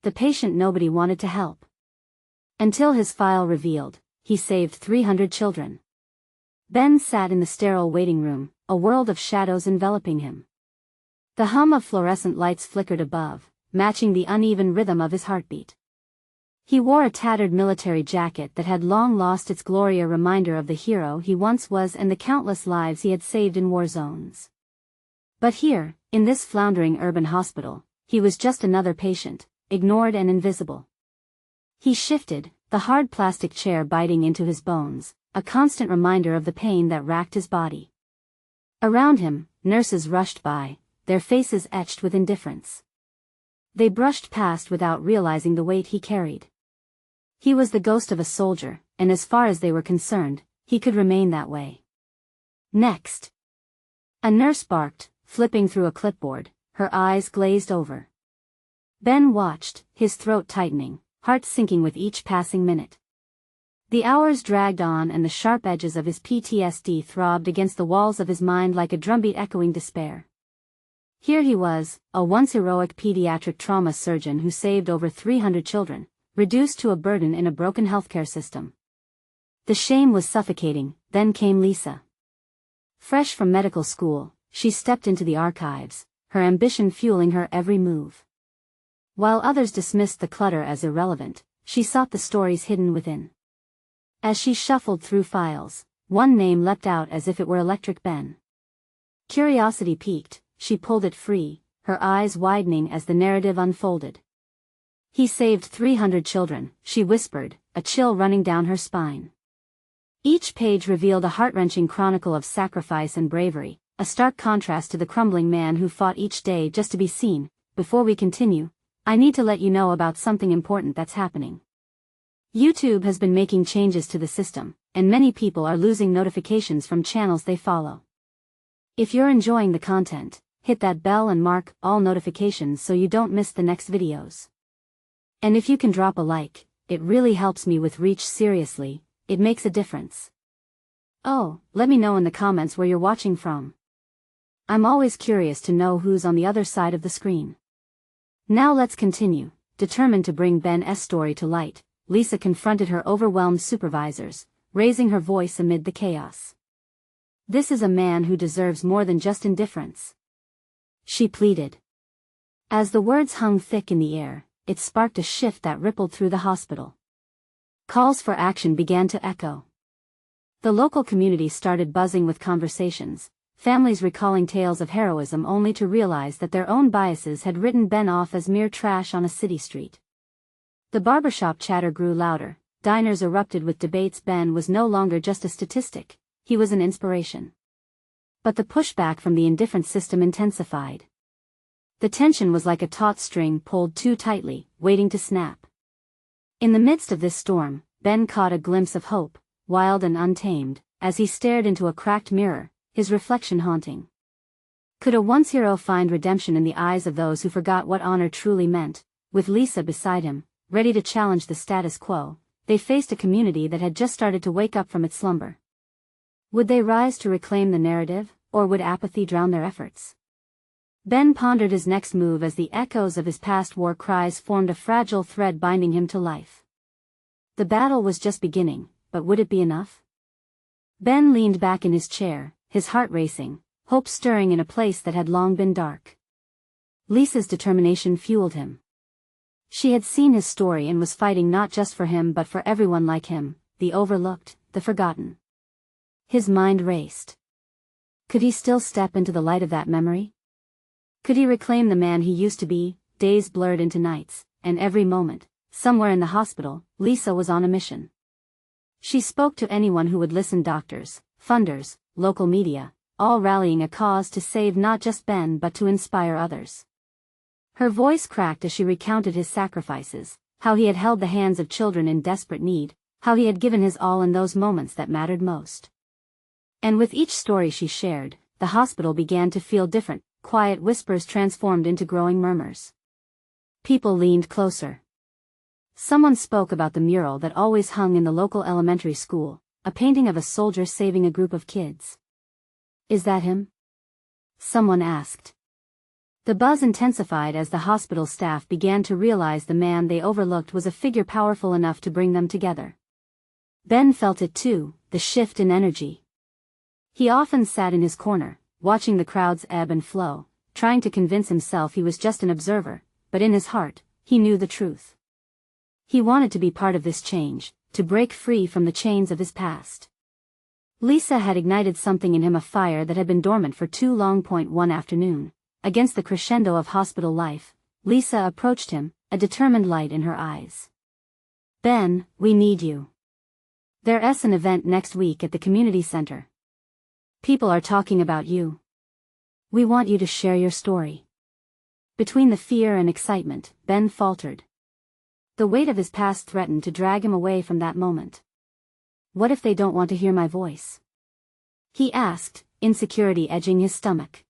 the patient nobody wanted to help. Until his file revealed, he saved 300 children. Ben sat in the sterile waiting room, a world of shadows enveloping him. The hum of fluorescent lights flickered above, matching the uneven rhythm of his heartbeat. He wore a tattered military jacket that had long lost its glory, a reminder of the hero he once was and the countless lives he had saved in war zones. But here, in this floundering urban hospital, he was just another patient, ignored and invisible. He shifted, the hard plastic chair biting into his bones, a constant reminder of the pain that racked his body. Around him, nurses rushed by, their faces etched with indifference. They brushed past without realizing the weight he carried. He was the ghost of a soldier, and as far as they were concerned, he could remain that way. Next. A nurse barked, flipping through a clipboard, her eyes glazed over. Ben watched, his throat tightening, heart sinking with each passing minute. The hours dragged on and the sharp edges of his PTSD throbbed against the walls of his mind like a drumbeat echoing despair. Here he was, a once heroic pediatric trauma surgeon who saved over 300 children, reduced to a burden in a broken healthcare system. The shame was suffocating. Then came Lisa. Fresh from medical school, she stepped into the archives, her ambition fueling her every move. While others dismissed the clutter as irrelevant, she sought the stories hidden within. As she shuffled through files, one name leapt out as if it were Electric Ben. Curiosity piqued, she pulled it free, her eyes widening as the narrative unfolded. He saved 300 children, she whispered, a chill running down her spine. Each page revealed a heart-wrenching chronicle of sacrifice and bravery, a stark contrast to the crumbling man who fought each day just to be seen. Before we continue, I need to let you know about something important that's happening. YouTube has been making changes to the system, and many people are losing notifications from channels they follow. If you're enjoying the content, hit that bell and mark all notifications so you don't miss the next videos. And if you can drop a like, it really helps me with reach. Seriously, it makes a difference. Oh, let me know in the comments where you're watching from. I'm always curious to know who's on the other side of the screen. Now let's continue. Determined to bring Ben's story to light, Lisa confronted her overwhelmed supervisors, raising her voice amid the chaos. This is a man who deserves more than just indifference, she pleaded. As the words hung thick in the air, it sparked a shift that rippled through the hospital. Calls for action began to echo. The local community started buzzing with conversations, families recalling tales of heroism only to realize that their own biases had written Ben off as mere trash on a city street. The barbershop chatter grew louder, diners erupted with debates. Ben was no longer just a statistic, he was an inspiration. But the pushback from the indifference system intensified. The tension was like a taut string pulled too tightly, waiting to snap. In the midst of this storm, Ben caught a glimpse of hope, wild and untamed, as he stared into a cracked mirror, his reflection haunting. Could a once hero find redemption in the eyes of those who forgot what honor truly meant? With Lisa beside him, ready to challenge the status quo, they faced a community that had just started to wake up from its slumber. Would they rise to reclaim the narrative, or would apathy drown their efforts? Ben pondered his next move as the echoes of his past war cries formed a fragile thread binding him to life. The battle was just beginning, but would it be enough? Ben leaned back in his chair, his heart racing, hope stirring in a place that had long been dark. Lisa's determination fueled him. She had seen his story and was fighting not just for him but for everyone like him, the overlooked, the forgotten. His mind raced. Could he still step into the light of that memory? Could he reclaim the man he used to be? Days blurred into nights, and every moment, somewhere in the hospital, Lisa was on a mission. She spoke to anyone who would listen: doctors, funders, local media, all rallying a cause to save not just Ben but to inspire others. Her voice cracked as she recounted his sacrifices, how he had held the hands of children in desperate need, how he had given his all in those moments that mattered most. And with each story she shared, the hospital began to feel different. Quiet whispers transformed into growing murmurs. People leaned closer. Someone spoke about the mural that always hung in the local elementary school, a painting of a soldier saving a group of kids. Is that him? Someone asked. The buzz intensified as the hospital staff began to realize the man they overlooked was a figure powerful enough to bring them together. Ben felt it too, the shift in energy. He often sat in his corner, watching the crowds ebb and flow, trying to convince himself he was just an observer, but in his heart, he knew the truth. He wanted to be part of this change, to break free from the chains of his past. Lisa had ignited something in him, a fire that had been dormant for too long. One afternoon, against the crescendo of hospital life, Lisa approached him, a determined light in her eyes. "Ben, we need you. There's an event next week at the community center. People are talking about you. We want you to share your story." Between the fear and excitement, Ben faltered. The weight of his past threatened to drag him away from that moment. "What if they don't want to hear my voice?" he asked, insecurity edging his stomach.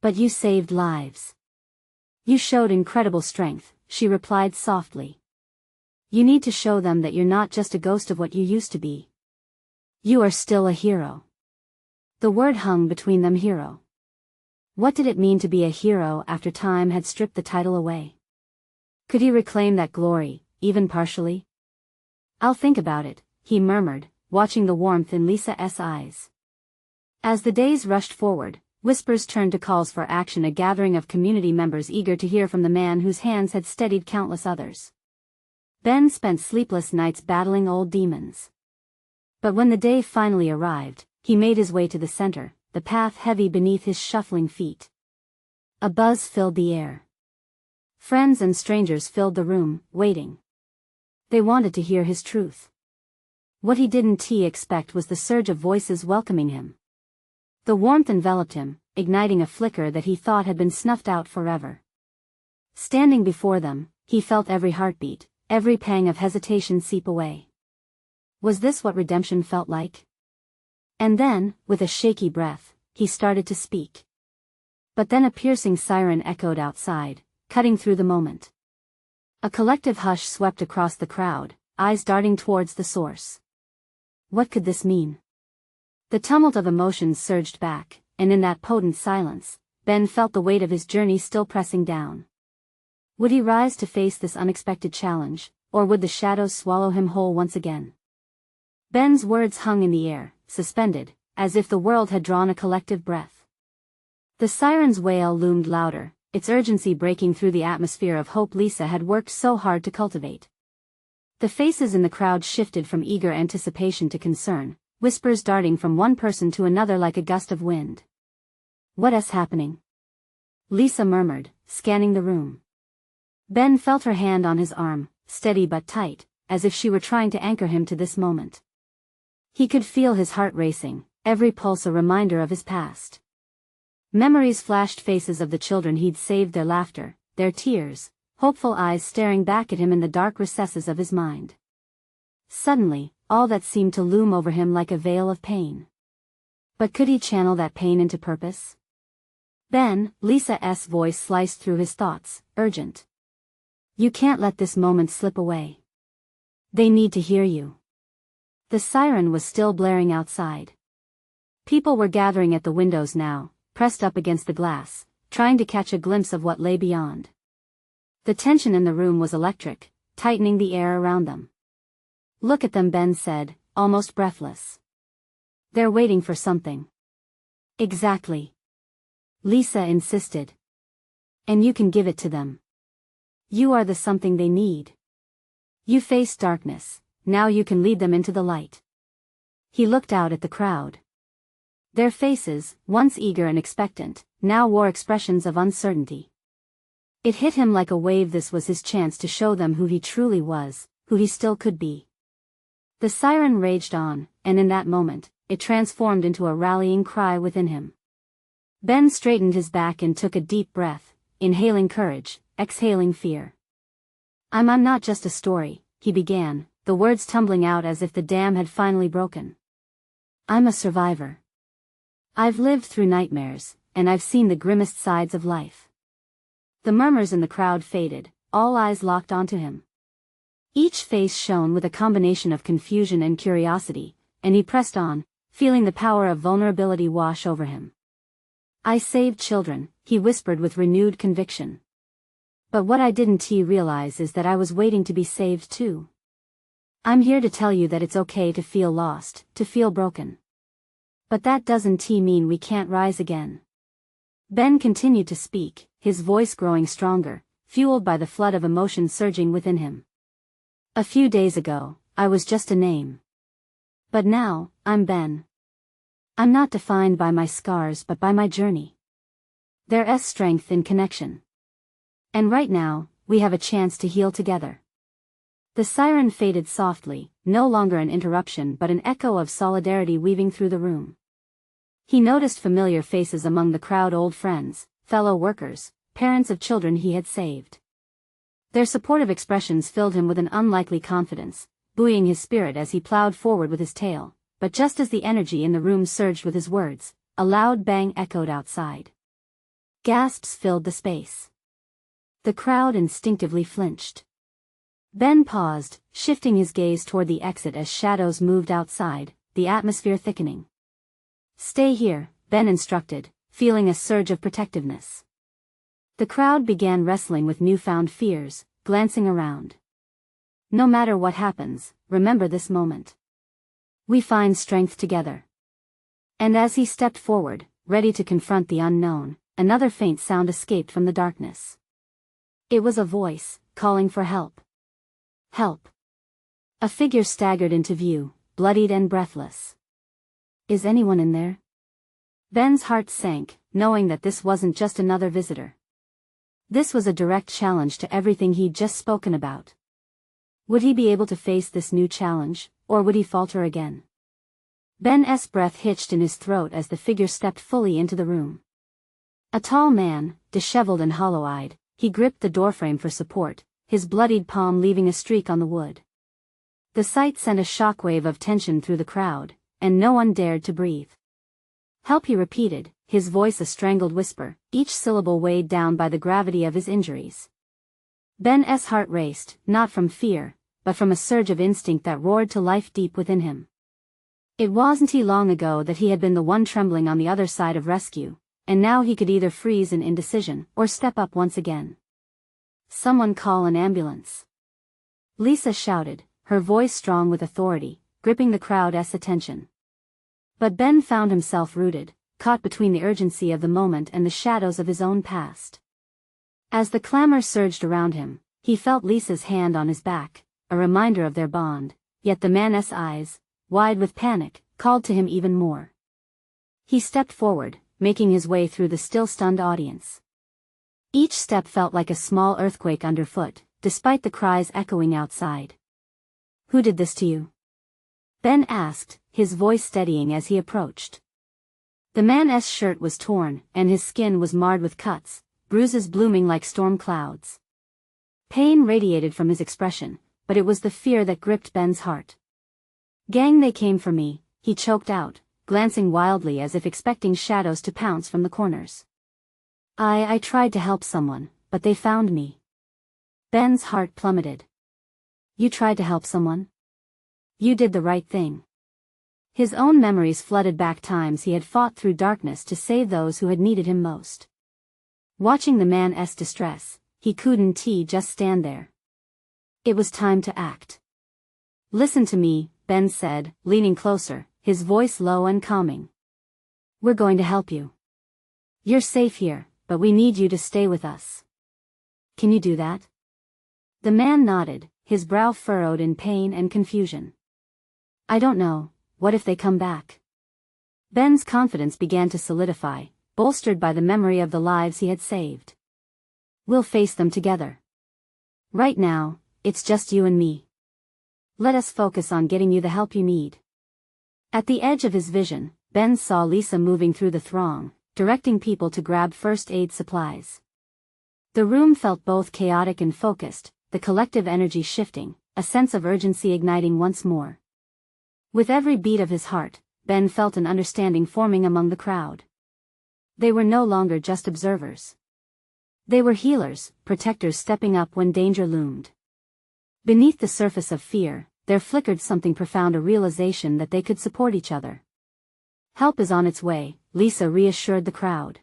"But you saved lives. You showed incredible strength," she replied softly. "You need to show them that you're not just a ghost of what you used to be. You are still a hero." The word hung between them, hero. What did it mean to be a hero after time had stripped the title away? Could he reclaim that glory, even partially? "I'll think about it," he murmured, watching the warmth in Lisa's eyes. As the days rushed forward, whispers turned to calls for action, a gathering of community members eager to hear from the man whose hands had steadied countless others. Ben spent sleepless nights battling old demons. But when the day finally arrived, he made his way to the center, the path heavy beneath his shuffling feet. A buzz filled the air. Friends and strangers filled the room, waiting. They wanted to hear his truth. What he didn't expect was the surge of voices welcoming him. The warmth enveloped him, igniting a flicker that he thought had been snuffed out forever. Standing before them, he felt every heartbeat, every pang of hesitation seep away. Was this what redemption felt like? And then, with a shaky breath, he started to speak. But then a piercing siren echoed outside, cutting through the moment. A collective hush swept across the crowd, eyes darting towards the source. What could this mean? The tumult of emotions surged back, and in that potent silence, Ben felt the weight of his journey still pressing down. Would he rise to face this unexpected challenge, or would the shadows swallow him whole once again? Ben's words hung in the air, suspended, as if the world had drawn a collective breath. The siren's wail loomed louder, its urgency breaking through the atmosphere of hope Lisa had worked so hard to cultivate. The faces in the crowd shifted from eager anticipation to concern, whispers darting from one person to another like a gust of wind. "What's happening?" Lisa murmured, scanning the room. Ben felt her hand on his arm, steady but tight, as if she were trying to anchor him to this moment. He could feel his heart racing, every pulse a reminder of his past. Memories flashed, faces of the children he'd saved, their laughter, their tears, hopeful eyes staring back at him in the dark recesses of his mind. Suddenly, all that seemed to loom over him like a veil of pain. But could he channel that pain into purpose? "Ben," Lisa's voice sliced through his thoughts, urgent. "You can't let this moment slip away. They need to hear you." The siren was still blaring outside. People were gathering at the windows now, pressed up against the glass, trying to catch a glimpse of what lay beyond. The tension in the room was electric, tightening the air around them. "Look at them," Ben said, almost breathless. "They're waiting for something." "Exactly," Lisa insisted. "And you can give it to them. You are the something they need. You faced darkness, now you can lead them into the light." He looked out at the crowd. Their faces, once eager and expectant, now wore expressions of uncertainty. It hit him like a wave. This was his chance to show them who he truly was, who he still could be. The siren raged on, and in that moment, it transformed into a rallying cry within him. Ben straightened his back and took a deep breath, inhaling courage, exhaling fear. I'm not just a story," he began, the words tumbling out as if the dam had finally broken. "I'm a survivor. I've lived through nightmares, and I've seen the grimmest sides of life." The murmurs in the crowd faded, all eyes locked onto him. Each face shone with a combination of confusion and curiosity, and he pressed on, feeling the power of vulnerability wash over him. I saved children, he whispered with renewed conviction. But what I didn't realize is that I was waiting to be saved too. I'm here to tell you that it's okay to feel lost, to feel broken. But that doesn't mean we can't rise again. Ben continued to speak, his voice growing stronger, fueled by the flood of emotion surging within him. A few days ago, I was just a name. But now, I'm Ben. I'm not defined by my scars but by my journey. There's strength in connection. And right now, we have a chance to heal together. The siren faded softly, no longer an interruption but an echo of solidarity weaving through the room. He noticed familiar faces among the crowd, old friends, fellow workers, parents of children he had saved. Their supportive expressions filled him with an unlikely confidence, buoying his spirit as he plowed forward with his tale, but just as the energy in the room surged with his words, a loud bang echoed outside. Gasps filled the space. The crowd instinctively flinched. Ben paused, shifting his gaze toward the exit as shadows moved outside, the atmosphere thickening. Stay here, Ben instructed, feeling a surge of protectiveness. The crowd began wrestling with newfound fears, glancing around. No matter what happens, remember this moment. We find strength together. And as he stepped forward, ready to confront the unknown, another faint sound escaped from the darkness. It was a voice, calling for help. Help. A figure staggered into view, bloodied and breathless. Is anyone in there? Ben's heart sank, knowing that this wasn't just another visitor. This was a direct challenge to everything he'd just spoken about. Would he be able to face this new challenge, or would he falter again? Ben's breath hitched in his throat as the figure stepped fully into the room. A tall man, disheveled and hollow-eyed, he gripped the doorframe for support, his bloodied palm leaving a streak on the wood. The sight sent a shockwave of tension through the crowd, and no one dared to breathe. Help, he repeated, his voice a strangled whisper, each syllable weighed down by the gravity of his injuries. Ben's heart raced, not from fear, but from a surge of instinct that roared to life deep within him. It wasn't long ago that he had been the one trembling on the other side of rescue, and now he could either freeze in indecision or step up once again. Someone call an ambulance. Lisa shouted, her voice strong with authority, gripping the crowd's attention. But Ben found himself rooted, caught between the urgency of the moment and the shadows of his own past. As the clamor surged around him, he felt Lisa's hand on his back, a reminder of their bond, yet the man's eyes, wide with panic, called to him even more. He stepped forward, making his way through the still stunned audience. Each step felt like a small earthquake underfoot, despite the cries echoing outside. Who did this to you? Ben asked, his voice steadying as he approached. The man's shirt was torn, and his skin was marred with cuts, bruises blooming like storm clouds. Pain radiated from his expression, but it was the fear that gripped Ben's heart. Gang, they came for me, he choked out, glancing wildly as if expecting shadows to pounce from the corners. I tried to help someone, but they found me. Ben's heart plummeted. You tried to help someone? You did the right thing. His own memories flooded back times he had fought through darkness to save those who had needed him most. Watching the man's distress, he couldn't just stand there. It was time to act. Listen to me, Ben said, leaning closer, his voice low and calming. We're going to help you. You're safe here, but we need you to stay with us. Can you do that? The man nodded, his brow furrowed in pain and confusion. I don't know, what if they come back? Ben's confidence began to solidify, bolstered by the memory of the lives he had saved. We'll face them together. Right now, it's just you and me. Let us focus on getting you the help you need. At the edge of his vision, Ben saw Lisa moving through the throng, directing people to grab first aid supplies. The room felt both chaotic and focused, the collective energy shifting, a sense of urgency igniting once more. With every beat of his heart, Ben felt an understanding forming among the crowd. They were no longer just observers. They were healers, protectors stepping up when danger loomed. Beneath the surface of fear, there flickered something profound, a realization that they could support each other. Help is on its way, Lisa reassured the crowd.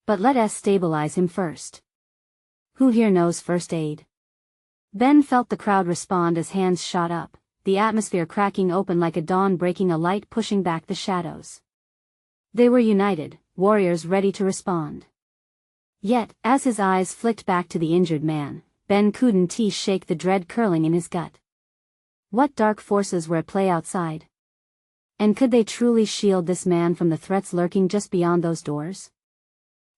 But let us stabilize him first. Who here knows first aid? Ben felt the crowd respond as hands shot up, the atmosphere cracking open like a dawn breaking a light pushing back the shadows. They were united, warriors ready to respond. Yet, as his eyes flicked back to the injured man, Ben couldn't shake the dread curling in his gut. What dark forces were at play outside? And could they truly shield this man from the threats lurking just beyond those doors?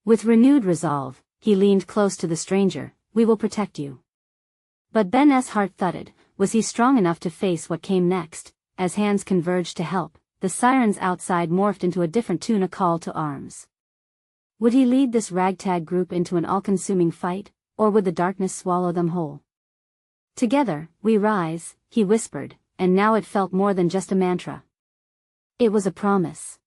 With renewed resolve, he leaned close to the stranger. We will protect you. But Ben's heart thudded. Was he strong enough to face what came next? As hands converged to help, the sirens outside morphed into a different tune, a call to arms. Would he lead this ragtag group into an all-consuming fight, or would the darkness swallow them whole? Together, we rise, he whispered, and now it felt more than just a mantra. It was a promise.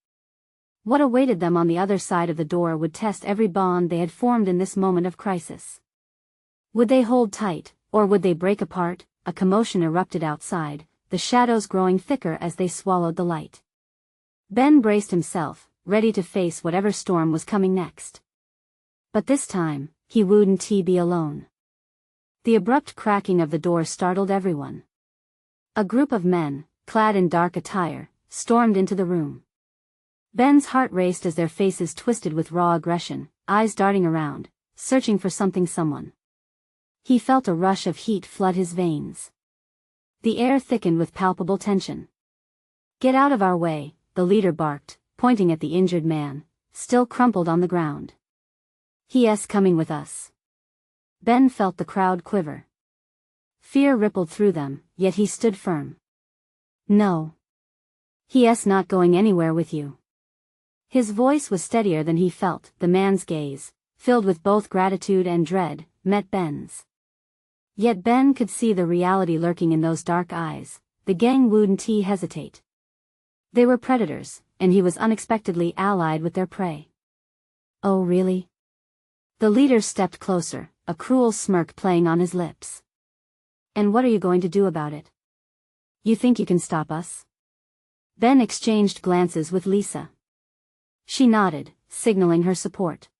What awaited them on the other side of the door would test every bond they had formed in this moment of crisis. Would they hold tight, or would they break apart? A commotion erupted outside, the shadows growing thicker as they swallowed the light. Ben braced himself, ready to face whatever storm was coming next. But this time, he wouldn't be alone. The abrupt cracking of the door startled everyone. A group of men, clad in dark attire, stormed into the room. Ben's heart raced as their faces twisted with raw aggression, eyes darting around, searching for someone. He felt a rush of heat flood his veins. The air thickened with palpable tension. Get out of our way, the leader barked, pointing at the injured man, still crumpled on the ground. He's coming with us. Ben felt the crowd quiver. Fear rippled through them, yet he stood firm. No. He's not going anywhere with you. His voice was steadier than he felt. The man's gaze, filled with both gratitude and dread, met Ben's. Yet Ben could see the reality lurking in those dark eyes. The gang wouldn't hesitate. They were predators, and he was unexpectedly allied with their prey. Oh really? The leader stepped closer, a cruel smirk playing on his lips. And what are you going to do about it? You think you can stop us? Ben exchanged glances with Lisa. She nodded, signaling her support.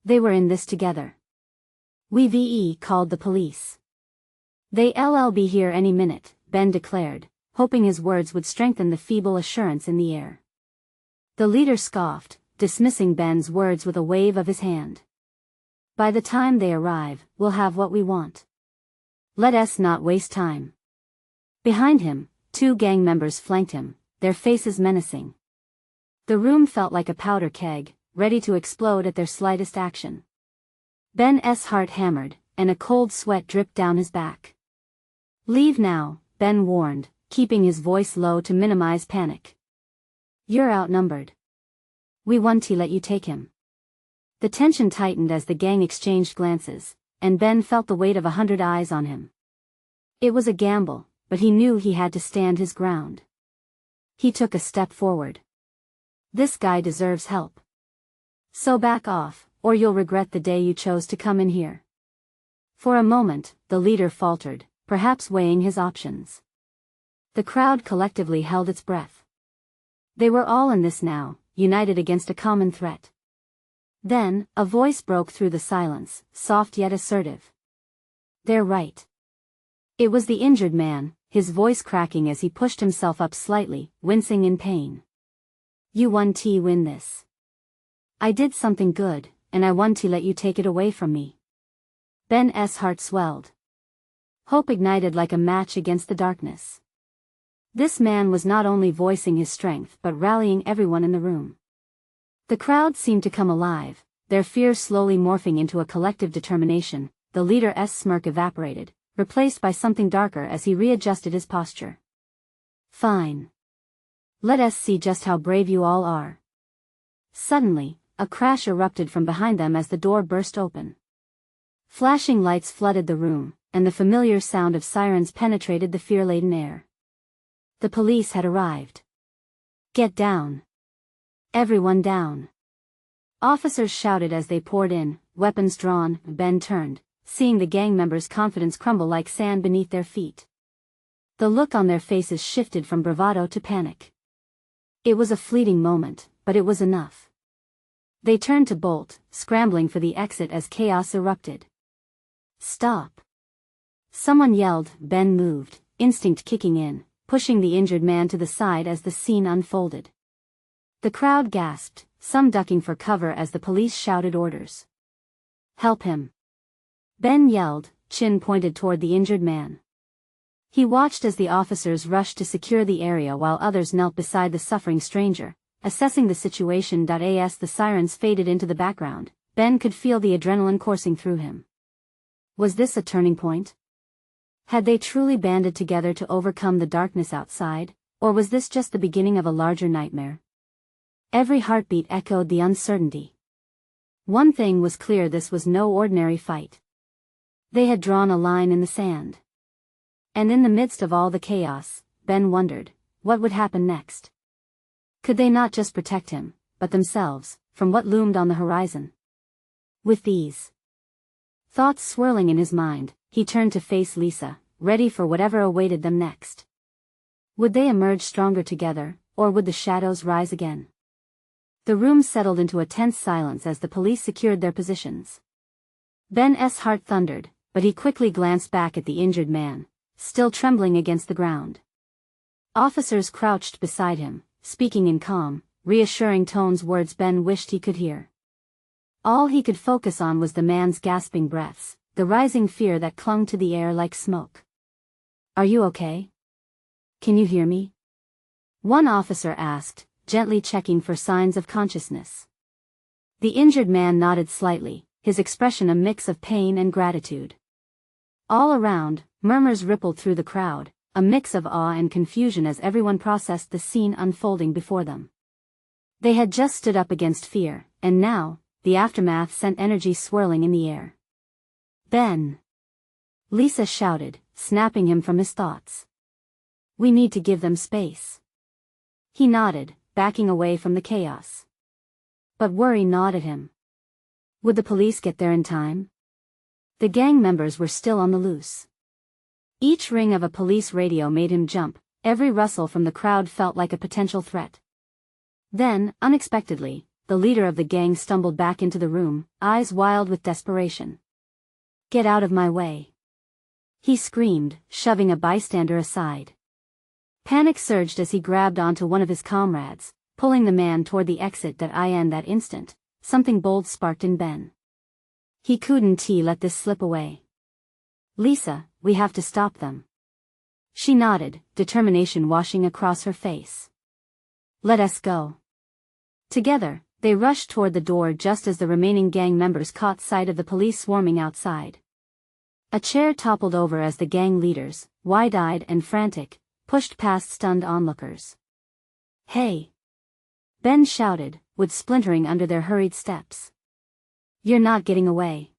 They were in this together. We've called the police. They'll be here any minute, Ben declared, hoping his words would strengthen the feeble assurance in the air. The leader scoffed, dismissing Ben's words with a wave of his hand. By the time they arrive, we'll have what we want. Let us not waste time. Behind him, 2 gang members flanked him, their faces menacing. The room felt like a powder keg, ready to explode at their slightest action. Ben's heart hammered, and a cold sweat dripped down his back. Leave now, Ben warned, keeping his voice low to minimize panic. You're outnumbered. We want to let you take him. The tension tightened as the gang exchanged glances, and Ben felt the weight of 100 eyes on him. It was a gamble, but he knew he had to stand his ground. He took a step forward. This guy deserves help. So back off, or you'll regret the day you chose to come in here. For a moment, the leader faltered, perhaps weighing his options. The crowd collectively held its breath. They were all in this now, united against a common threat. Then, a voice broke through the silence, soft yet assertive. They're right. It was the injured man, his voice cracking as he pushed himself up slightly, wincing in pain. You want to win this. I did something good, and I want to let you take it away from me. Ben's heart swelled. Hope ignited like a match against the darkness. This man was not only voicing his strength but rallying everyone in the room. The crowd seemed to come alive, their fears slowly morphing into a collective determination. The leader's smirk evaporated, replaced by something darker as he readjusted his posture. Fine. Let us see just how brave you all are. Suddenly, a crash erupted from behind them as the door burst open. Flashing lights flooded the room, and the familiar sound of sirens penetrated the fear-laden air. The police had arrived. Get down. Everyone down. Officers shouted as they poured in, weapons drawn. Ben turned, seeing the gang members' confidence crumble like sand beneath their feet. The look on their faces shifted from bravado to panic. It was a fleeting moment, but it was enough. They turned to bolt, scrambling for the exit as chaos erupted. Stop! Someone yelled. Ben moved, instinct kicking in, pushing the injured man to the side as the scene unfolded. The crowd gasped, some ducking for cover as the police shouted orders. Help him! Ben yelled, chin pointed toward the injured man. He watched as the officers rushed to secure the area while others knelt beside the suffering stranger, assessing the situation. As the sirens faded into the background, Ben could feel the adrenaline coursing through him. Was this a turning point? Had they truly banded together to overcome the darkness outside, or was this just the beginning of a larger nightmare? Every heartbeat echoed the uncertainty. One thing was clear: this was no ordinary fight. They had drawn a line in the sand. And in the midst of all the chaos, Ben wondered, what would happen next? Could they not just protect him, but themselves, from what loomed on the horizon? With these thoughts swirling in his mind, he turned to face Lisa, ready for whatever awaited them next. Would they emerge stronger together, or would the shadows rise again? The room settled into a tense silence as the police secured their positions. Ben's heart thundered, but he quickly glanced back at the injured man, still trembling against the ground. Officers crouched beside him, speaking in calm, reassuring tones, words Ben wished he could hear. All he could focus on was the man's gasping breaths, the rising fear that clung to the air like smoke. Are you okay? Can you hear me? One officer asked, gently checking for signs of consciousness. The injured man nodded slightly, his expression a mix of pain and gratitude. All around, murmurs rippled through the crowd, a mix of awe and confusion as everyone processed the scene unfolding before them. They had just stood up against fear, and now, the aftermath sent energy swirling in the air. Ben! Lisa shouted, snapping him from his thoughts. We need to give them space. He nodded, backing away from the chaos. But worry gnawed at him. Would the police get there in time? The gang members were still on the loose. Each ring of a police radio made him jump, every rustle from the crowd felt like a potential threat. Then, unexpectedly, the leader of the gang stumbled back into the room, eyes wild with desperation. Get out of my way! He screamed, shoving a bystander aside. Panic surged as he grabbed onto one of his comrades, pulling the man toward the exit. In that instant, something bold sparked in Ben. He couldn't let this slip away. Lisa, we have to stop them. She nodded, determination washing across her face. Let us go. Together, they rushed toward the door just as the remaining gang members caught sight of the police swarming outside. A chair toppled over as the gang leaders, wide-eyed and frantic, pushed past stunned onlookers. Hey! Ben shouted, wood splintering under their hurried steps. You're not getting away.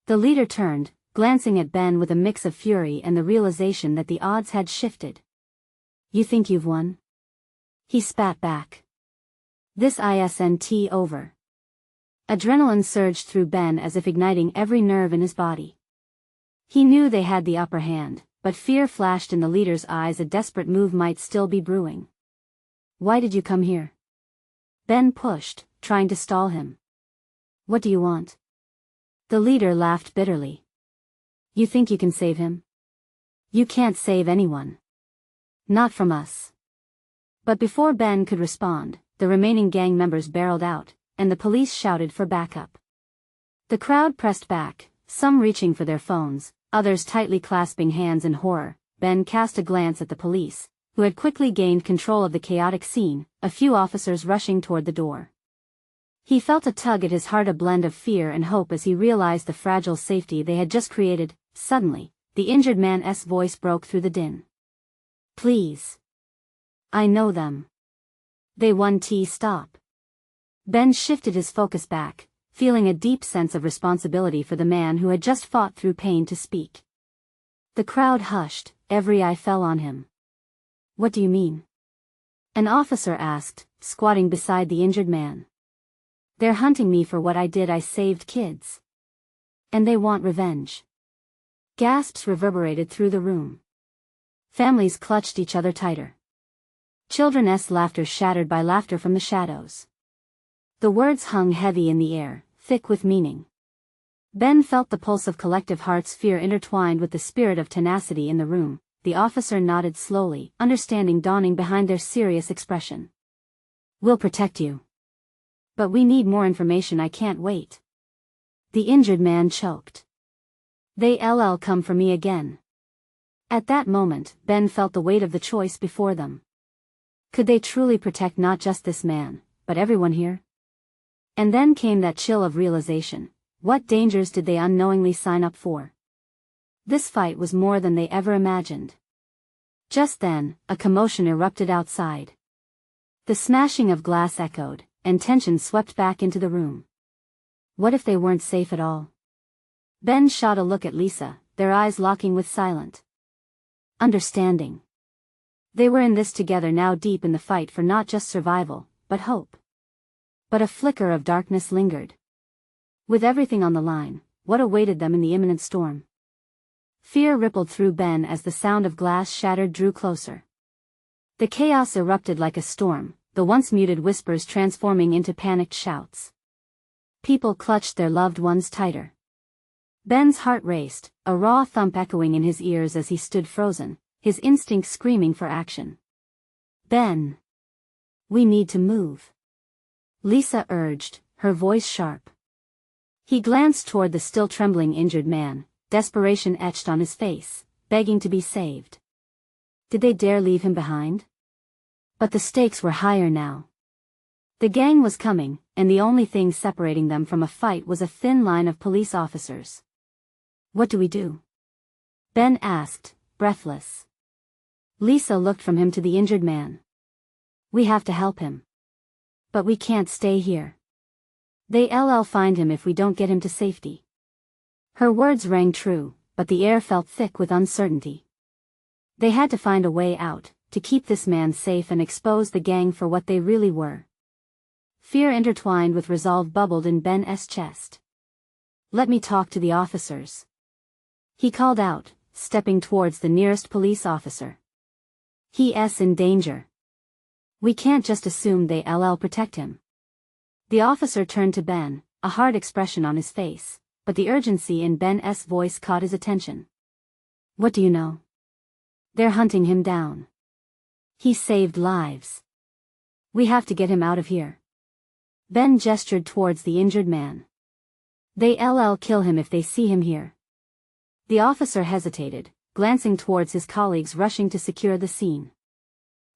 The leader turned, glancing at Ben with a mix of fury and the realization that the odds had shifted. You think you've won? He spat back. This isn't over. Adrenaline surged through Ben as if igniting every nerve in his body. He knew they had the upper hand, but fear flashed in the leader's eyes. A desperate move might still be brewing. Why did you come here? Ben pushed, trying to stall him. What do you want? The leader laughed bitterly. You think you can save him? You can't save anyone. Not from us. But before Ben could respond, the remaining gang members barreled out, and the police shouted for backup. The crowd pressed back, some reaching for their phones, others tightly clasping hands in horror. Ben cast a glance at the police, who had quickly gained control of the chaotic scene, a few officers rushing toward the door. He felt a tug at his heart, a blend of fear and hope as he realized the fragile safety they had just created. Suddenly, the injured man's voice broke through the din. Please. I know them. They won't stop. Ben shifted his focus back, feeling a deep sense of responsibility for the man who had just fought through pain to speak. The crowd hushed, every eye fell on him. What do you mean? An officer asked, squatting beside the injured man. They're hunting me for what I did. I saved kids. And they want revenge. Gasps reverberated through the room. Families clutched each other tighter. Children's laughter shattered by laughter from the shadows. The words hung heavy in the air, thick with meaning. Ben felt the pulse of collective hearts, fear intertwined with the spirit of tenacity in the room. The officer nodded slowly, understanding dawning behind their serious expression. "We'll protect you. But we need more information. I can't wait." The injured man choked. "They'll come for me again." At that moment, Ben felt the weight of the choice before them. Could they truly protect not just this man, but everyone here? And then came that chill of realization. What dangers did they unknowingly sign up for? This fight was more than they ever imagined. Just then, a commotion erupted outside. The smashing of glass echoed, and tension swept back into the room. What if they weren't safe at all? Ben shot a look at Lisa, their eyes locking with silent understanding. They were in this together now, deep in the fight for not just survival, but hope. But a flicker of darkness lingered. With everything on the line, what awaited them in the imminent storm? Fear rippled through Ben as the sound of glass shattered drew closer. The chaos erupted like a storm, the once muted whispers transforming into panicked shouts. People clutched their loved ones tighter. Ben's heart raced, a raw thump echoing in his ears as he stood frozen, his instincts screaming for action. "Ben! We need to move," Lisa urged, her voice sharp. He glanced toward the still trembling injured man, desperation etched on his face, begging to be saved. Did they dare leave him behind? But the stakes were higher now. The gang was coming, and the only thing separating them from a fight was a thin line of police officers. "What do we do?" Ben asked, breathless. Lisa looked from him to the injured man. "We have to help him. But we can't stay here. They'll find him if we don't get him to safety." Her words rang true, but the air felt thick with uncertainty. They had to find a way out, to keep this man safe and expose the gang for what they really were. Fear intertwined with resolve bubbled in Ben's chest. "Let me talk to the officers," he called out, stepping towards the nearest police officer. "He's in danger. We can't just assume they'll protect him." The officer turned to Ben, a hard expression on his face, but the urgency in Ben's voice caught his attention. "What do you know?" "They're hunting him down. He saved lives. We have to get him out of here." Ben gestured towards the injured man. "They'll kill him if they see him here." The officer hesitated, glancing towards his colleagues rushing to secure the scene.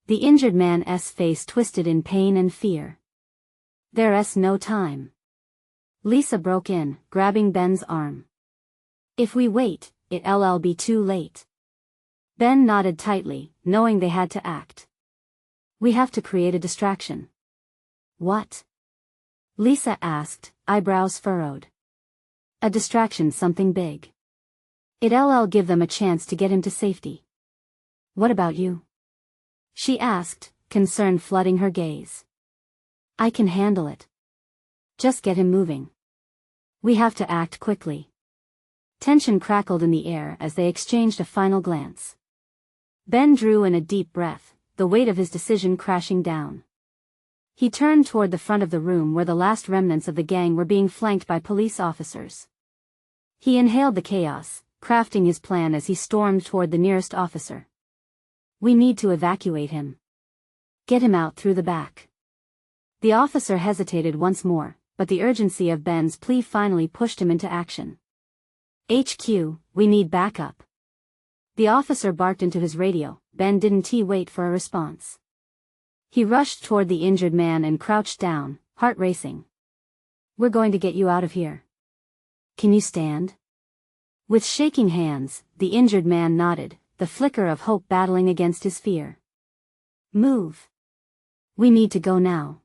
The injured man's face twisted in pain and fear. "There's no time." Lisa broke in, grabbing Ben's arm. "If we wait, it'll be too late." Ben nodded tightly, knowing they had to act. "We have to create a distraction." "What?" Lisa asked, eyebrows furrowed. "A distraction, something big. It'll give them a chance to get him to safety." "What about you?" she asked, concern flooding her gaze. "I can handle it. Just get him moving. We have to act quickly." Tension crackled in the air as they exchanged a final glance. Ben drew in a deep breath, the weight of his decision crashing down. He turned toward the front of the room where the last remnants of the gang were being flanked by police officers. He inhaled the chaos, crafting his plan as he stormed toward the nearest officer. "We need to evacuate him. Get him out through the back." The officer hesitated once more, but the urgency of Ben's plea finally pushed him into action. "HQ, we need backup." The officer barked into his radio. Ben didn't wait for a response. He rushed toward the injured man and crouched down, heart racing. "We're going to get you out of here. Can you stand?" With shaking hands, the injured man nodded, the flicker of hope battling against his fear. "Move. We need to go now."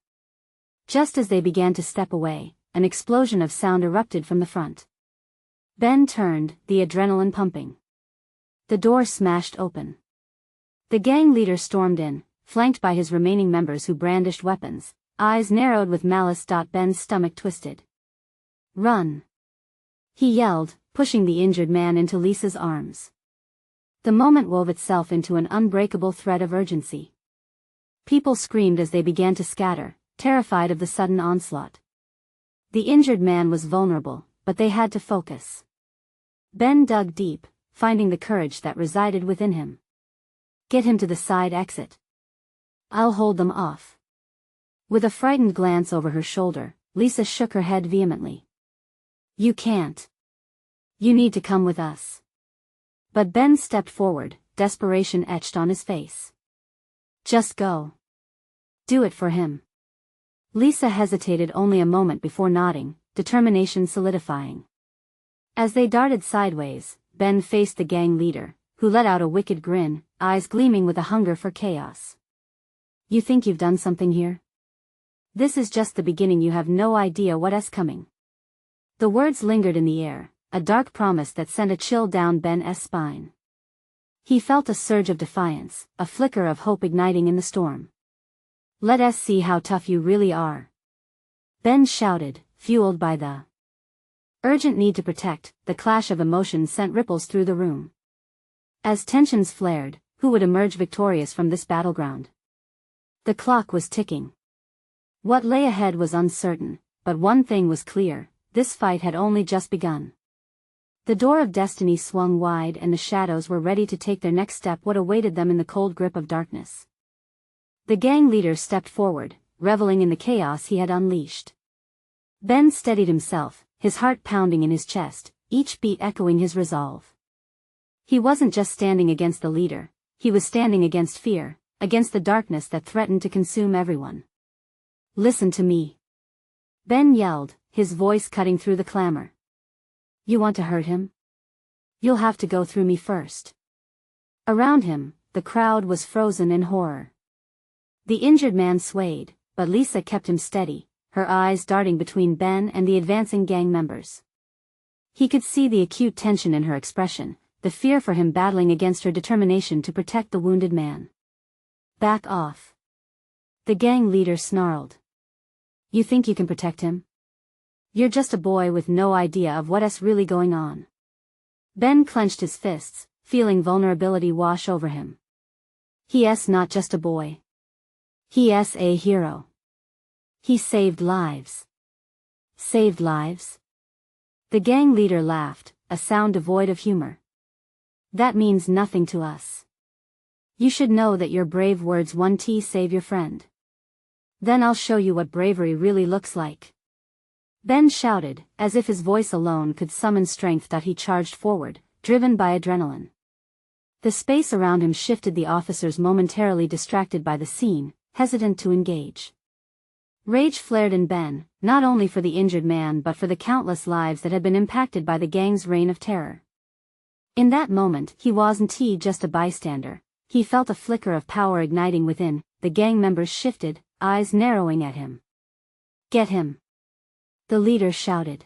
Just as they began to step away, an explosion of sound erupted from the front. Ben turned, the adrenaline pumping. The door smashed open. The gang leader stormed in, flanked by his remaining members who brandished weapons, eyes narrowed with malice. Ben's stomach twisted. "Run!" he yelled, pushing the injured man into Lisa's arms. The moment wove itself into an unbreakable thread of urgency. People screamed as they began to scatter, terrified of the sudden onslaught. The injured man was vulnerable, but they had to focus. Ben dug deep, finding the courage that resided within him. Get him to the side exit. I'll hold them off. With a frightened glance over her shoulder, Lisa shook her head vehemently. You can't. You need to come with us. But Ben stepped forward, desperation etched on his face. Just go. Do it for him. Lisa hesitated only a moment before nodding, determination solidifying. As they darted sideways, Ben faced the gang leader, who let out a wicked grin, eyes gleaming with a hunger for chaos. You think you've done something here? This is just the beginning. You have no idea what's coming. The words lingered in the air, a dark promise that sent a chill down Ben's spine. He felt a surge of defiance, a flicker of hope igniting in the storm. Let us see how tough you really are. Ben shouted, fueled by the urgent need to protect. The clash of emotions sent ripples through the room. As tensions flared, who would emerge victorious from this battleground? The clock was ticking. What lay ahead was uncertain, but one thing was clear: this fight had only just begun. The door of destiny swung wide and the shadows were ready to take their next step. What awaited them in the cold grip of darkness? The gang leader stepped forward, reveling in the chaos he had unleashed. Ben steadied himself, his heart pounding in his chest, each beat echoing his resolve. He wasn't just standing against the leader, he was standing against fear, against the darkness that threatened to consume everyone. Listen to me. Ben yelled, his voice cutting through the clamor. You want to hurt him? You'll have to go through me first. Around him, the crowd was frozen in horror. The injured man swayed, but Lisa kept him steady, her eyes darting between Ben and the advancing gang members. He could see the acute tension in her expression, the fear for him battling against her determination to protect the wounded man. Back off. The gang leader snarled. You think you can protect him? You're just a boy with no idea of what's really going on. Ben clenched his fists, feeling vulnerability wash over him. He's not just a boy. He's a hero. He saved lives. Saved lives? The gang leader laughed, a sound devoid of humor. That means nothing to us. You should know that your brave words won't save your friend. Then I'll show you what bravery really looks like. Ben shouted, as if his voice alone could summon strength. He charged forward, driven by adrenaline. The space around him shifted, the officers momentarily distracted by the scene, hesitant to engage. Rage flared in Ben, not only for the injured man but for the countless lives that had been impacted by the gang's reign of terror. In that moment, he wasn't just a bystander. He felt a flicker of power igniting within. The gang members shifted, eyes narrowing at him. Get him! The leader shouted.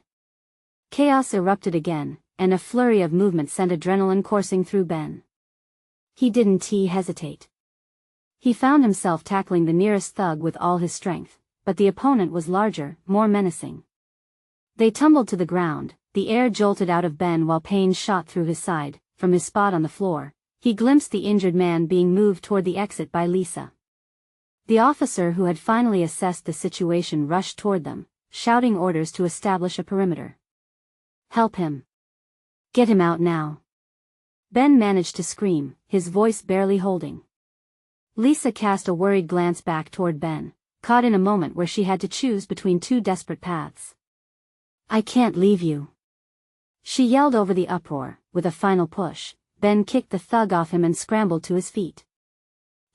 Chaos erupted again, and a flurry of movement sent adrenaline coursing through Ben. He didn't hesitate. He found himself tackling the nearest thug with all his strength, but the opponent was larger, more menacing. They tumbled to the ground, the air jolted out of Ben while pain shot through his side. From his spot on the floor, he glimpsed the injured man being moved toward the exit by Lisa. The officer who had finally assessed the situation rushed toward them, shouting orders to establish a perimeter. Help him. Get him out now. Ben managed to scream, his voice barely holding. Lisa cast a worried glance back toward Ben, caught in a moment where she had to choose between two desperate paths. I can't leave you. She yelled over the uproar. With a final push, Ben kicked the thug off him and scrambled to his feet.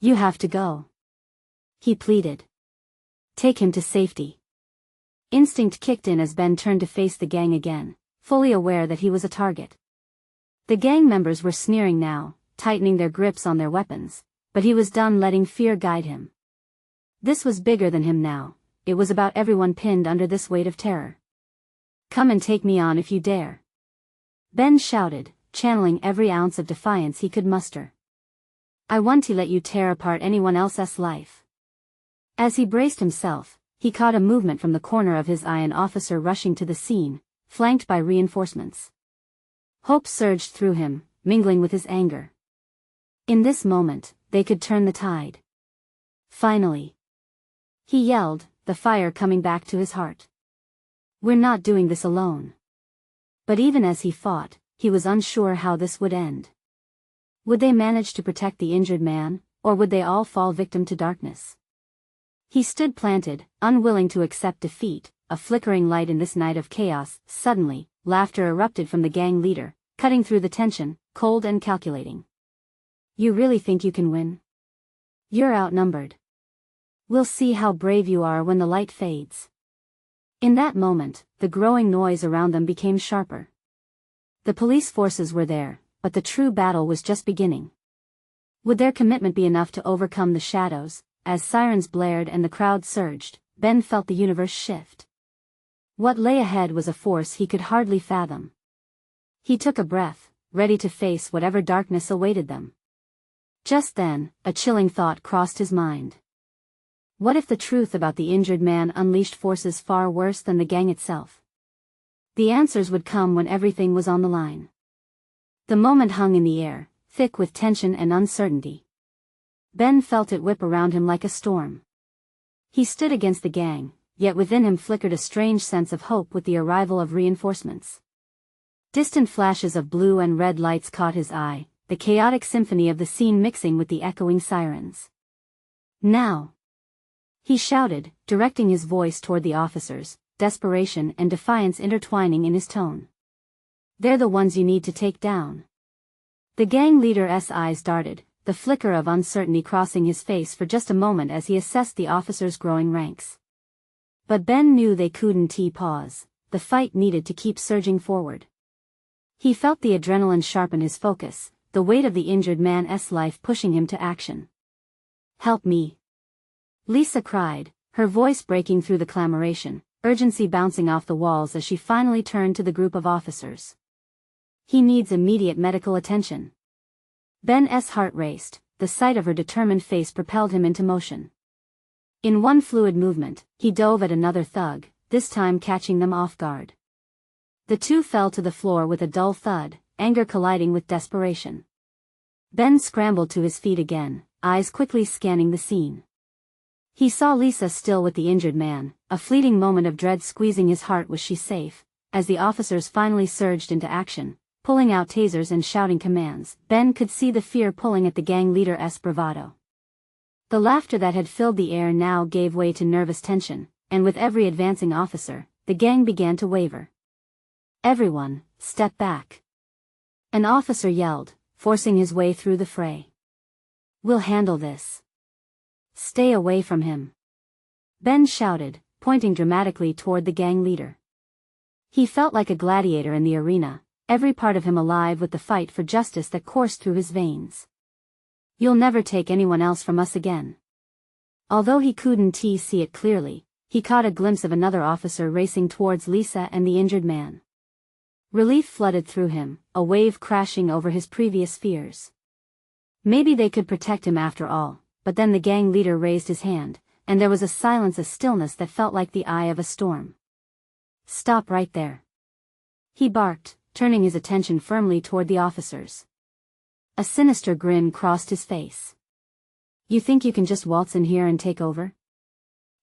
You have to go. He pleaded. Take him to safety. Instinct kicked in as Ben turned to face the gang again, fully aware that he was a target. The gang members were sneering now, tightening their grips on their weapons, but he was done letting fear guide him. This was bigger than him now, it was about everyone pinned under this weight of terror. Come and take me on if you dare. Ben shouted, channeling every ounce of defiance he could muster. I want to let you tear apart anyone else's life. As he braced himself, he caught a movement from the corner of his eye, an officer rushing to the scene, flanked by reinforcements. Hope surged through him, mingling with his anger. In this moment, they could turn the tide. Finally. He yelled, the fire coming back to his heart. We're not doing this alone. But even as he fought, he was unsure how this would end. Would they manage to protect the injured man, or would they all fall victim to darkness? He stood planted, unwilling to accept defeat, a flickering light in this night of chaos. Suddenly, laughter erupted from the gang leader, cutting through the tension, cold and calculating. You really think you can win? You're outnumbered. We'll see how brave you are when the light fades. In that moment, the growing noise around them became sharper. The police forces were there, but the true battle was just beginning. Would their commitment be enough to overcome the shadows? As sirens blared and the crowd surged, Ben felt the universe shift. What lay ahead was a force he could hardly fathom. He took a breath, ready to face whatever darkness awaited them. Just then, a chilling thought crossed his mind. What if the truth about the injured man unleashed forces far worse than the gang itself? The answers would come when everything was on the line. The moment hung in the air, thick with tension and uncertainty. Ben felt it whip around him like a storm. He stood against the gang, yet within him flickered a strange sense of hope with the arrival of reinforcements. Distant flashes of blue and red lights caught his eye, the chaotic symphony of the scene mixing with the echoing sirens. Now! He shouted, directing his voice toward the officers, desperation and defiance intertwining in his tone. They're the ones you need to take down. The gang leader's eyes darted, the flicker of uncertainty crossing his face for just a moment as he assessed the officers' growing ranks. But Ben knew they couldn't pause, the fight needed to keep surging forward. He felt the adrenaline sharpen his focus, the weight of the injured man's life pushing him to action. Help me! Lisa cried, her voice breaking through the clamoration, urgency bouncing off the walls as she finally turned to the group of officers. He needs immediate medical attention. Ben's heart raced, the sight of her determined face propelled him into motion. In one fluid movement, he dove at another thug, this time catching them off guard. The two fell to the floor with a dull thud, anger colliding with desperation. Ben scrambled to his feet again, eyes quickly scanning the scene. He saw Lisa still with the injured man, a fleeting moment of dread squeezing his heart. Was she safe? As the officers finally surged into action, pulling out tasers and shouting commands, Ben could see the fear pulling at the gang leader's bravado. The laughter that had filled the air now gave way to nervous tension, and with every advancing officer, the gang began to waver. Everyone, step back! An officer yelled, forcing his way through the fray. We'll handle this. Stay away from him. Ben shouted, pointing dramatically toward the gang leader. He felt like a gladiator in the arena, every part of him alive with the fight for justice that coursed through his veins. You'll never take anyone else from us again. Although he couldn't see it clearly, he caught a glimpse of another officer racing towards Lisa and the injured man. Relief flooded through him, a wave crashing over his previous fears. Maybe they could protect him after all. But then the gang leader raised his hand, and there was a silence, a stillness that felt like the eye of a storm. Stop right there! He barked, turning his attention firmly toward the officers. A sinister grin crossed his face. You think you can just waltz in here and take over?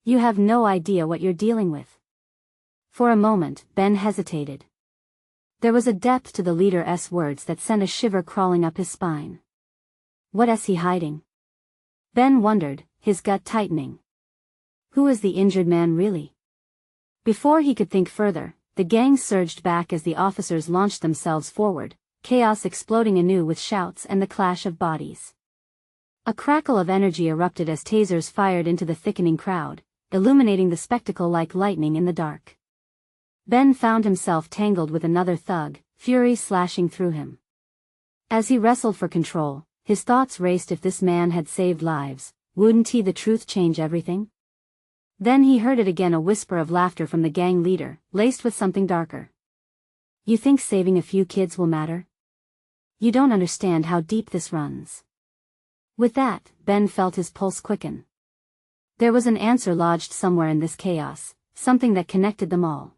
You have no idea what you're dealing with. For a moment, Ben hesitated. There was a depth to the leader's words that sent a shiver crawling up his spine. What's he hiding? Ben wondered, his gut tightening. Who is the injured man really? Before he could think further, the gang surged back as the officers launched themselves forward, chaos exploding anew with shouts and the clash of bodies. A crackle of energy erupted as tasers fired into the thickening crowd, illuminating the spectacle like lightning in the dark. Ben found himself tangled with another thug, fury slashing through him. As he wrestled for control, his thoughts raced. If this man had saved lives, wouldn't the truth change everything? Then he heard it again, a whisper of laughter from the gang leader, laced with something darker. You think saving a few kids will matter? You don't understand how deep this runs. With that, Ben felt his pulse quicken. There was an answer lodged somewhere in this chaos, something that connected them all.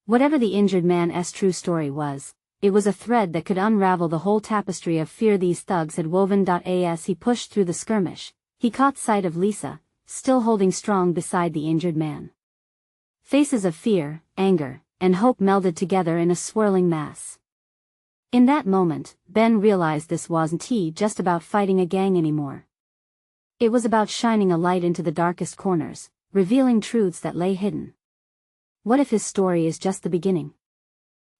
Whatever the injured man's true story was, it was a thread that could unravel the whole tapestry of fear these thugs had woven. As he pushed through the skirmish, he caught sight of Lisa, still holding strong beside the injured man. Faces of fear, anger, and hope melded together in a swirling mass. In that moment, Ben realized this wasn't just about fighting a gang anymore. It was about shining a light into the darkest corners, revealing truths that lay hidden. What if his story is just the beginning?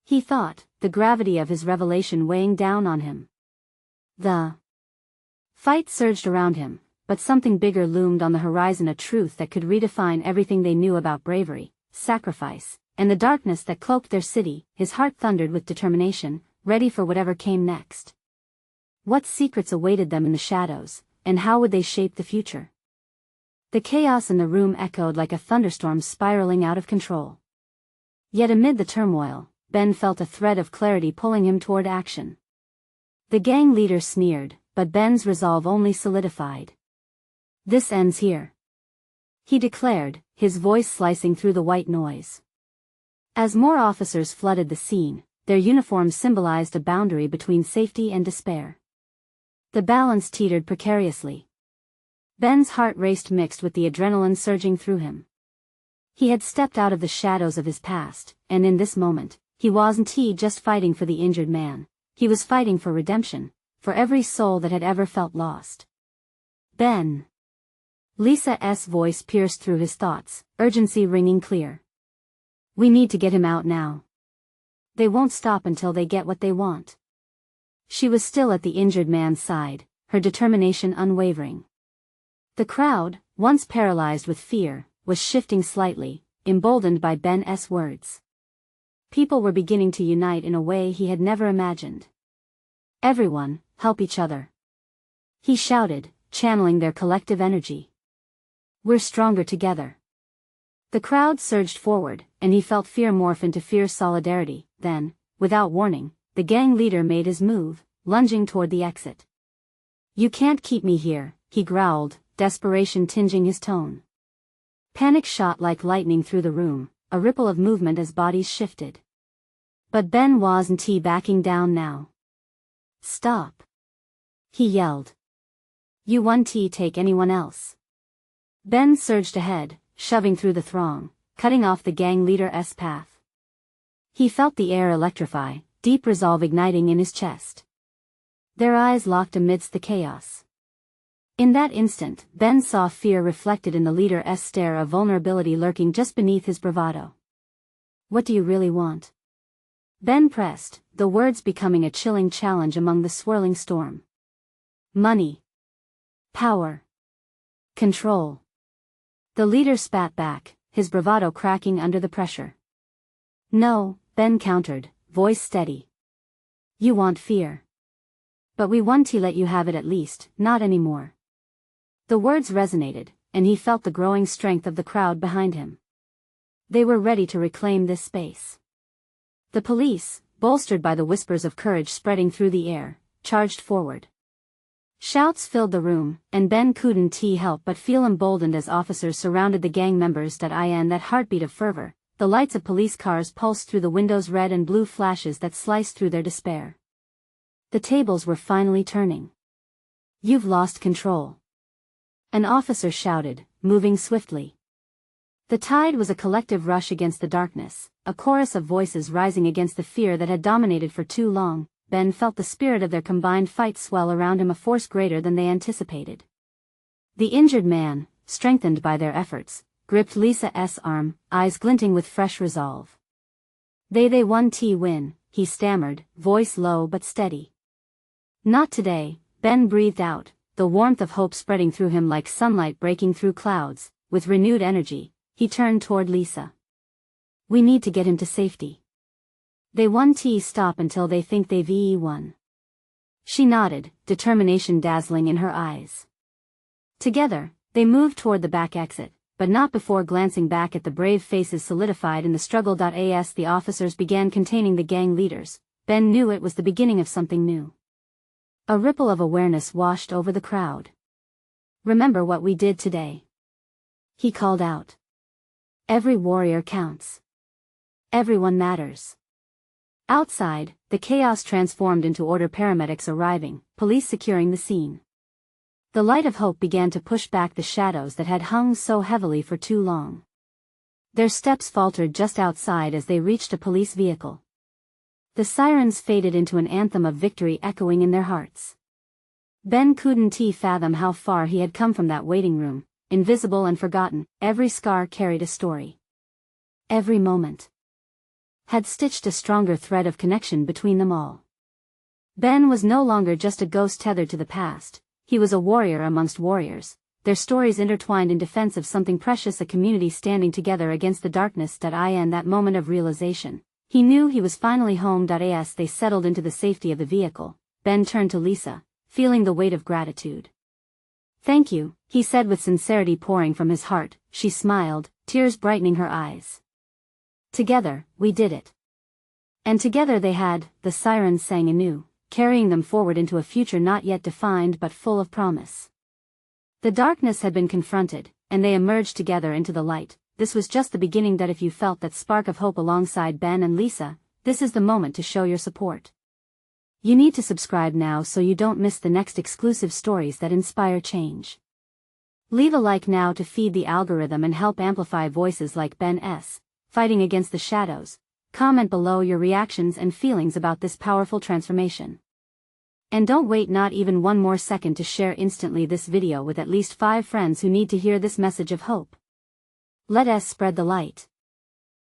He thought, the gravity of his revelation weighing down on him. The fight surged around him, but something bigger loomed on the horizon, a truth that could redefine everything they knew about bravery, sacrifice, and the darkness that cloaked their city. His heart thundered with determination, ready for whatever came next. What secrets awaited them in the shadows, and how would they shape the future? The chaos in the room echoed like a thunderstorm spiraling out of control. Yet amid the turmoil, Ben felt a thread of clarity pulling him toward action. The gang leader sneered, but Ben's resolve only solidified. "This ends here," he declared, his voice slicing through the white noise. As more officers flooded the scene, their uniforms symbolized a boundary between safety and despair. The balance teetered precariously. Ben's heart raced, mixed with the adrenaline surging through him. He had stepped out of the shadows of his past, and in this moment, he wasn't just fighting for the injured man. He was fighting for redemption, for every soul that had ever felt lost. "Ben." Lisa's voice pierced through his thoughts, urgency ringing clear. "We need to get him out now. They won't stop until they get what they want." She was still at the injured man's side, her determination unwavering. The crowd, once paralyzed with fear, was shifting slightly, emboldened by Ben's words. People were beginning to unite in a way he had never imagined. "Everyone, help each other," he shouted, channeling their collective energy. "We're stronger together." The crowd surged forward, and he felt fear morph into fierce solidarity. Then, without warning, the gang leader made his move, lunging toward the exit. "You can't keep me here," he growled, desperation tinging his tone. Panic shot like lightning through the room, a ripple of movement as bodies shifted. But Ben wasn't backing down now. "Stop," he yelled. "You won't take anyone else." Ben surged ahead, shoving through the throng, cutting off the gang leader's path. He felt the air electrify, deep resolve igniting in his chest. Their eyes locked amidst the chaos. In that instant, Ben saw fear reflected in the leader's stare, a vulnerability lurking just beneath his bravado. "What do you really want?" Ben pressed, the words becoming a chilling challenge among the swirling storm. "Money. Power. Control." The leader spat back, his bravado cracking under the pressure. "No," Ben countered, voice steady. "You want fear. But we want to let you have it, at least, not anymore." The words resonated, and he felt the growing strength of the crowd behind him. They were ready to reclaim this space. The police, bolstered by the whispers of courage spreading through the air, charged forward. Shouts filled the room, and Ben couldn't help but feel emboldened as officers surrounded the gang members. That heartbeat of fervor, the lights of police cars pulsed through the windows, red and blue flashes that sliced through their despair. The tables were finally turning. "You've lost control," an officer shouted, moving swiftly. The tide was a collective rush against the darkness, a chorus of voices rising against the fear that had dominated for too long. Ben felt the spirit of their combined fight swell around him, a force greater than they anticipated. The injured man, strengthened by their efforts, gripped Lisa's arm, eyes glinting with fresh resolve. They won win," he stammered, voice low but steady. "Not today," Ben breathed out, the warmth of hope spreading through him like sunlight breaking through clouds. With renewed energy, he turned toward Lisa. "We need to get him to safety. They won't stop until they think they've won." She nodded, determination dazzling in her eyes. Together, they moved toward the back exit, but not before glancing back at the brave faces solidified in the struggle. As the officers began containing the gang leaders, Ben knew it was the beginning of something new. A ripple of awareness washed over the crowd. "Remember what we did today," he called out. "Every warrior counts. Everyone matters." Outside, the chaos transformed into order, paramedics arriving, police securing the scene. The light of hope began to push back the shadows that had hung so heavily for too long. Their steps faltered just outside as they reached a police vehicle. The sirens faded into an anthem of victory echoing in their hearts. Ben couldn't fathom how far he had come from that waiting room, invisible and forgotten. Every scar carried a story. Every moment had stitched a stronger thread of connection between them all. Ben was no longer just a ghost tethered to the past, he was a warrior amongst warriors, their stories intertwined in defense of something precious, a community standing together against the darkness. In that moment of realization, he knew he was finally home. As they settled into the safety of the vehicle, Ben turned to Lisa, feeling the weight of gratitude. "Thank you," he said with sincerity pouring from his heart. She smiled, tears brightening her eyes. "Together, we did it." And together they had, the sirens sang anew, carrying them forward into a future not yet defined but full of promise. The darkness had been confronted, and they emerged together into the light. This was just the beginning. If you felt that spark of hope alongside Ben and Lisa, this is the moment to show your support. You need to subscribe now so you don't miss the next exclusive stories that inspire change. Leave a like now to feed the algorithm and help amplify voices like Ben's, fighting against the shadows. Comment below your reactions and feelings about this powerful transformation. And don't wait not even one more second to share instantly this video with at least 5 friends who need to hear this message of hope. Let us spread the light.